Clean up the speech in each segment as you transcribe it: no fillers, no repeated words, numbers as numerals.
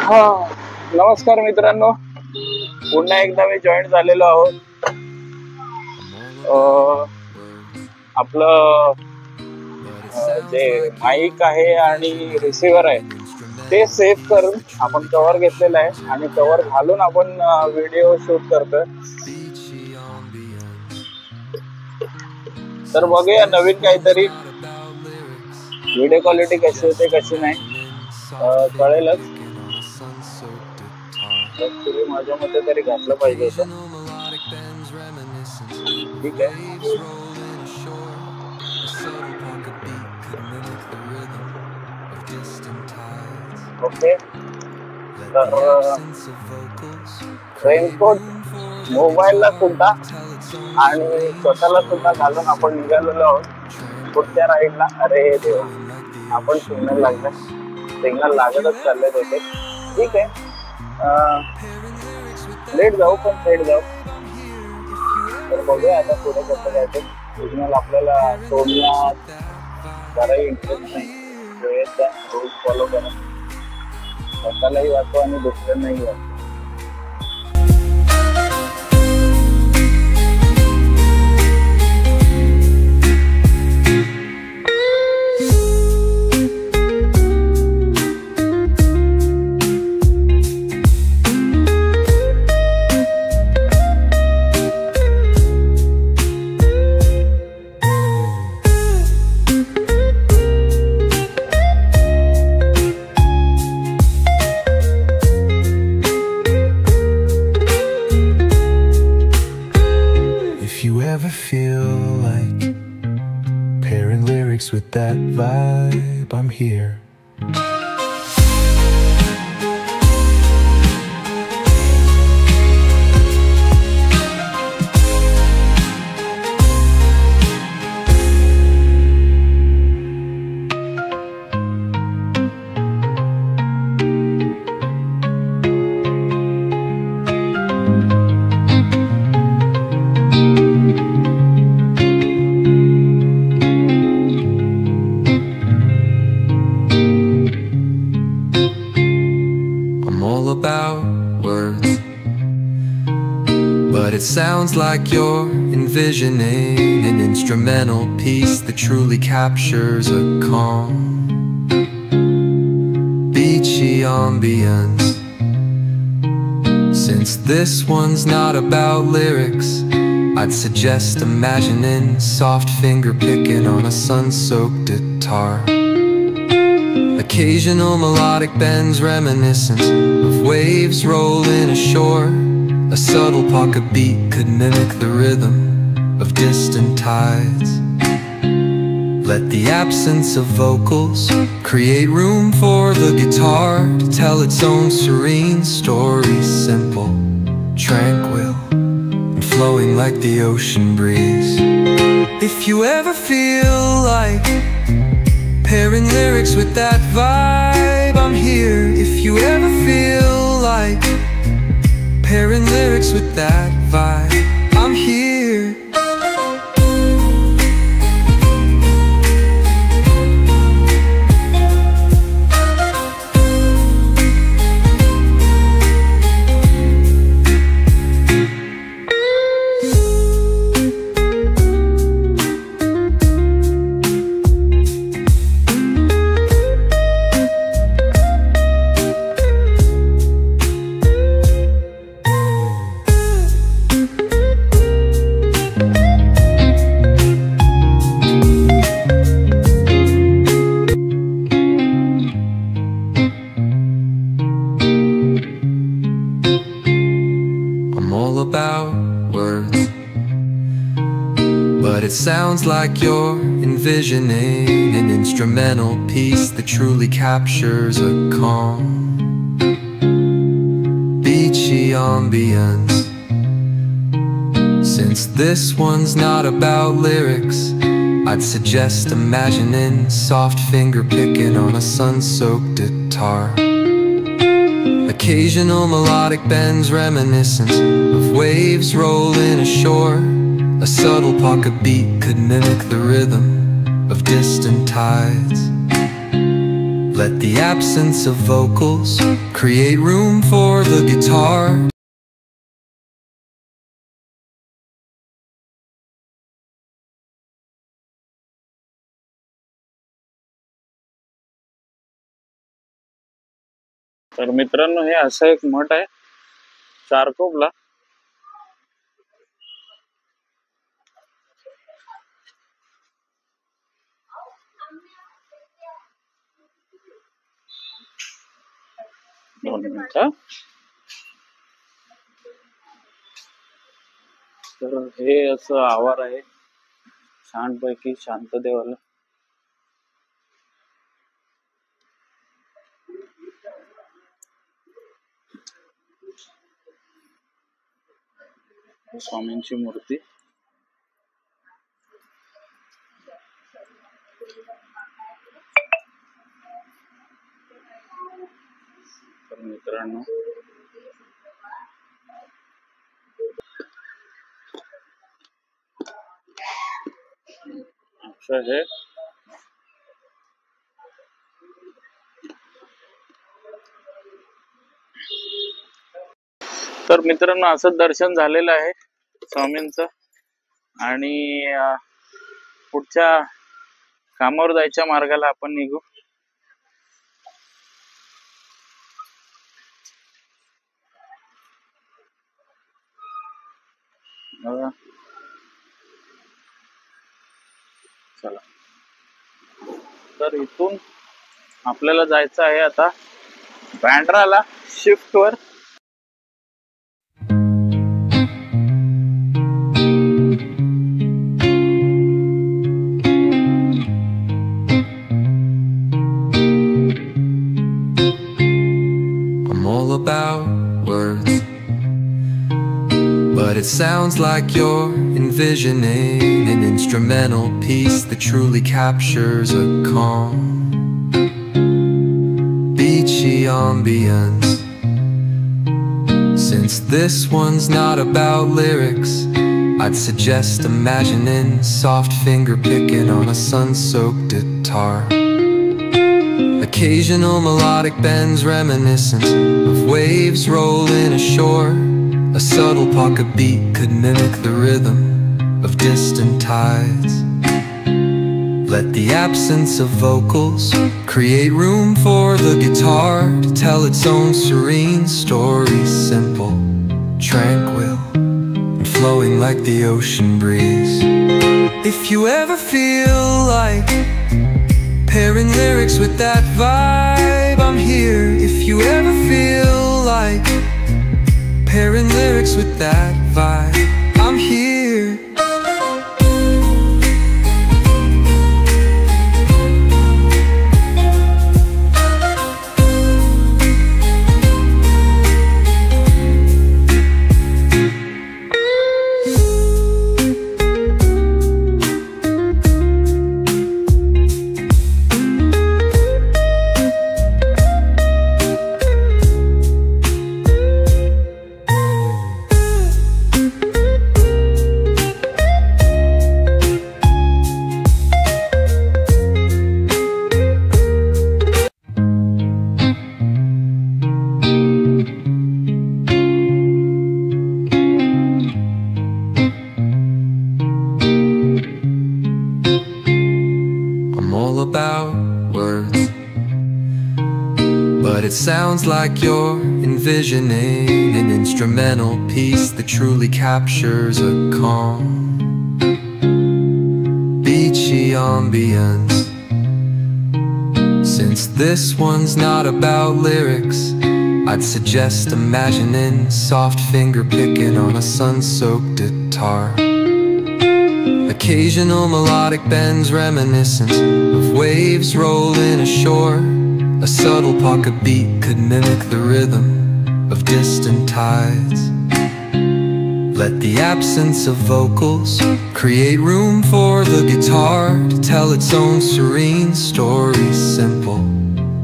हा नमस्कार मित्रांनो, पुन्हा एकदा मी जॉईन झालेलो आहोत. आपलं जे माईक आहे आणि रिसिव्हर आहे ते सेव्ह करून आपण कव्हर घेतलेलं आहे आणि कव्हर घालून आपण व्हिडिओ शूट करतोय. तर बघूया नवीन काहीतरी. व्हिडिओ क्वालिटी कशी होते कशी नाही कळेलच. माझ्या मते तरी घातलं पाहिजे होतं. ठीक आहे. ओके, तर रेनकोट मोबाईलला सुद्धा आणि स्वतःला सुद्धा घालून आपण निघालेलो आहोत पुढच्या राईडला. अरे देवा, आपण सिग्नल लागतच चालले होते. ठीक आहे, लेट जाऊ पण थेट जाऊ. तर बघूया आता पुढे कसं जायचं. सिग्नल आपल्याला सोडण्यात जराही इंटरेस्ट नाही. वेळेचा रूल फॉलो करा, स्वतःलाही वाचवा आणि दुसऱ्यांनाही वाचवा. Feel like pairing lyrics with that vibe, I'm here. But it sounds like you're envisioning an instrumental piece that truly captures a calm, beachy ambience. Since this one's not about lyrics, I'd suggest imagining soft finger picking on a sun-soaked guitar. Occasional melodic bends reminiscent of waves rolling ashore. A subtle pocket beat could mimic the rhythm of distant tides. Let the absence of vocals create room for the guitar to tell its own serene story, simple, tranquil, and flowing like the ocean breeze. If you ever feel like pairing lyrics with that vibe, I'm here. If you ever feel like pairing lyrics with that vibe, I'm here. But it sounds like you're envisioning an instrumental piece that truly captures a calm, beachy ambience. Since this one's not about lyrics, I'd suggest imagining soft finger picking on a sun-soaked guitar. Occasional melodic bends reminiscent of waves rolling ashore. A subtle pocket beat could mimic the rhythm of distant tides. Let the absence of vocals create room for the guitar. तर मित्रांनो, हे असं एक मठ आहे चारकोपला. दोन मिनिटं. तर हे असं आवार आहे छानपैकी शांततेवालं. स्वामींची मूर्ती. तर मित्रांनो, असं हे तर मित्रांनो, असं दर्शन झालेलं आहे स्वामींचं. आणि पुढच्या कामावर जायच्या मार्गाला आपण निघू. चला, तर इथून आपल्याला जायचं आहे आता बँड्राला शिफ्ट वर. But it sounds like you're envisioning an instrumental piece that truly captures a calm, beachy ambience. Since this one's not about lyrics, I'd suggest imagining soft finger picking on a sun-soaked guitar. Occasional melodic bends reminiscent of waves rolling ashore. A subtle pocket beat could mimic the rhythm of distant tides. Let the absence of vocals create room for the guitar to tell its own serene story, simple, tranquil, and flowing like the ocean breeze. If you ever feel like pairing lyrics with that vibe, I'm here. If you ever feel like pairing lyrics with that vibe, I'm here. But it sounds like you're envisioning an instrumental piece that truly captures a calm, beachy ambience. Since this one's not about lyrics, I'd suggest imagining soft finger picking on a sun-soaked guitar. Occasional melodic bends reminiscent of waves rolling ashore. A subtle pocket beat could mimic the rhythm of distant tides. Let the absence of vocals create room for the guitar to tell its own serene story, simple,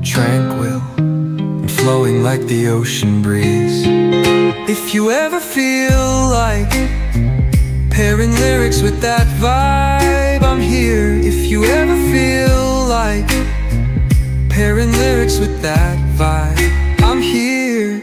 tranquil, and flowing like the ocean breeze. If you ever feel like pairing lyrics with that vibe, I'm here. If you ever feel like pairing lyrics lyrics with that vibe. I'm here.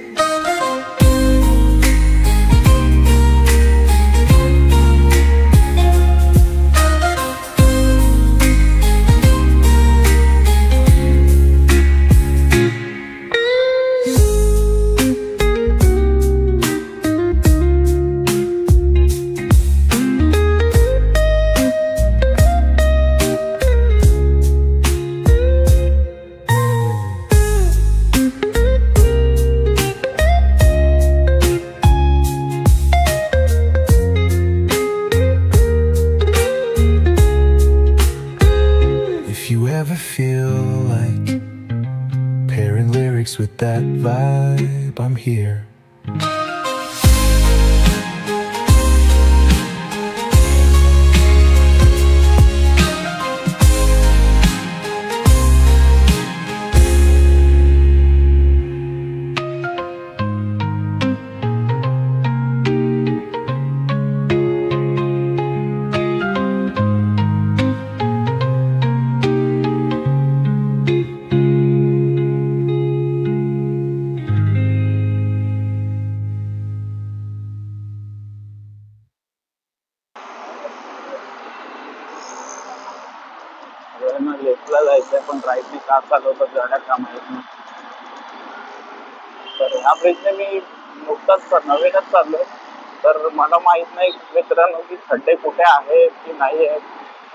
If you ever feel like pairing lyrics with that vibe, I'm here. लेफ्टला जायचंय पण राईटने का चालवतो गाड्या का माहित नाही. तर ह्या ब्रिजने मी नुकताच नवीनच चाललोय, तर मला माहित नाही मित्रांनो की खड्डे कुठे आहेत की नाही आहेत.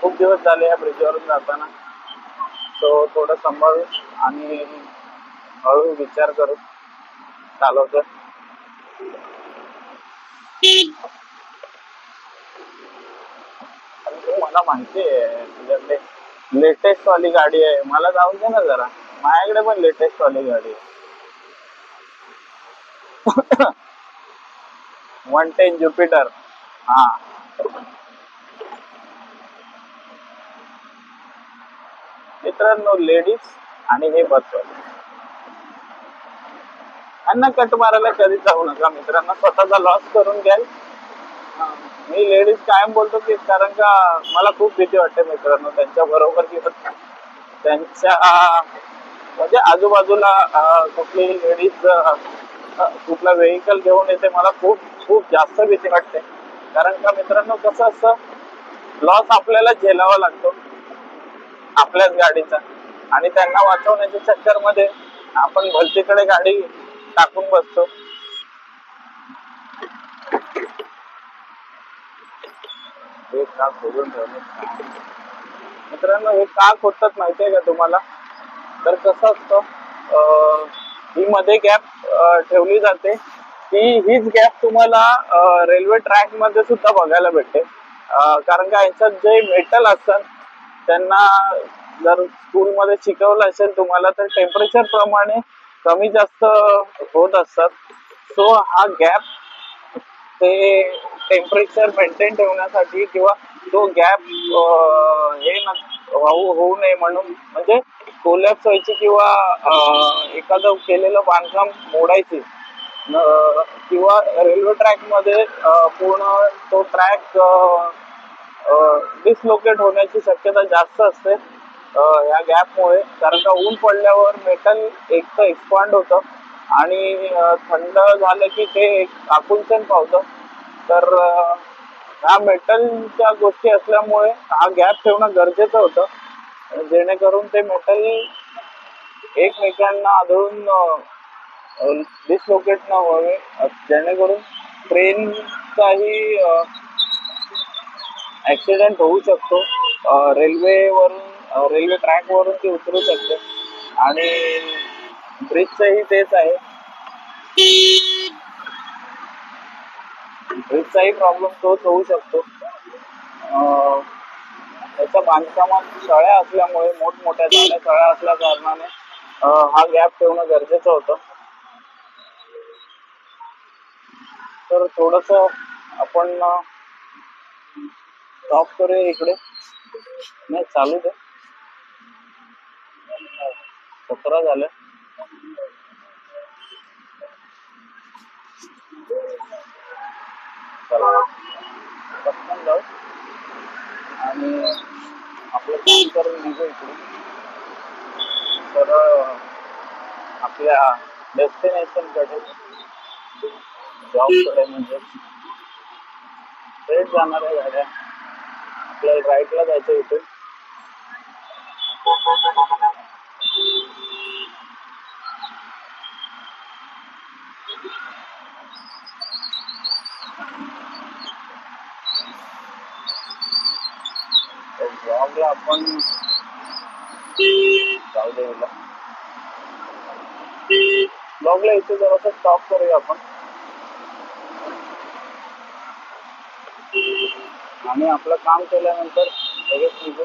खूप दिवस झाले या ब्रिजवरून जाताना, तो थोडं सांभाळून आणि हळू विचार करून चालवतोय. मला माहिती आहे तुझ्याकडे लेटेस्ट वाली गाडी आहे, मला जाऊन दे ना जरा. माझ्याकडे पण लेटेस्ट वाली गाडी आहे. 110 ज्युपिटर. हा, मित्रांनो लेडीज आणि हे बस यांना कट मारायला कधी जाऊ नका मित्रांनो, स्वतःचा लॉस करून घ्याल. मी लेडीज कायम बोलतो की कारण का मला खूप भीती वाटते मित्रांनो त्यांच्या बरोबर की त्यांच्या म्हणजे आजूबाजूला कुठली लेडीज कुठला व्हेकल घेऊन येते, मला खूप खूप जास्त भीती वाटते. कारण का मित्रांनो कसं असतं, लॉस आपल्याला झेलावा लागतो आपल्याच गाडीचा, आणि त्यांना वाचवण्याच्या चक्कर मध्ये आपण भलतीकडे गाडी टाकून बसतो. हे का खोलून ठेवले मित्रांनो, हे का खोदतात माहितीये का तुम्हाला? तर कसं असतं, ही मध्ये गॅप ठेवली जाते, हीच गॅप तुम्हाला रेल्वे ट्रॅक मध्ये सुद्धा बघायला भेटते. कारण का याच्यात जे मेटल असतात त्यांना जर स्कूलमध्ये शिकवलं असेल तुम्हाला, तर टेम्परेचर प्रमाणे कमी जास्त होत असतात. सो हा गॅप ते टेम्परेचर मेंटेन ठेवण्यासाठी किंवा तो गॅप हे होऊ नये म्हणून, म्हणजे कोलॅप्स व्हायची किंवा एखादं केलेलं बांधकाम मोडायची किंवा रेल्वे ट्रॅक मध्ये पूर्ण तो ट्रॅक डिसलोकेट होण्याची शक्यता जास्त असते या गॅपमुळे. कारण का ऊन पडल्यावर मेटल एक तर एक्सपांड होतं आणि थंड झालं की ते आकुंचन पावतं. तर ह्या मेटलच्या गोष्टी असल्यामुळे हा गॅप ठेवणं गरजेचं होतं, जेणेकरून ते मेटल एकमेकांना आदळून डिसलोकेट न व्हावे, जेणेकरून ट्रेनचाही ऍक्सिडेंट होऊ शकतो. रेल्वे ट्रॅक वरून ती उतरू शकते आणि ब्रिजचंही तेच आहे. ब्रिजचाही प्रॉब्लेम तोच होऊ शकतो. त्याच्या बांधकामात तळ्या असल्यामुळे, मोठमोठ्या झाड्या तळ्या असल्या कारणाने हा गॅप ठेवणं गरजेचं होतं. तर थोडस आपण स्टॉप करूया इकडे, नाही चालू दे. 17 झालं. चला पटकन जाऊ आणि आपलं काम करून निघू इकडे. तर आपल्या डेस्टिनेशन कडे, जॉब कडे म्हणजे स्ट्रेट जाणार आहे गाड्या. आपल्याला राईटला जायचं इथे. जॉबला आपण जाऊ दे. ब्लॉगला इथे जरासं स्टॉप करूया आपण आणि आपलं काम केल्यानंतर लगेच निघू.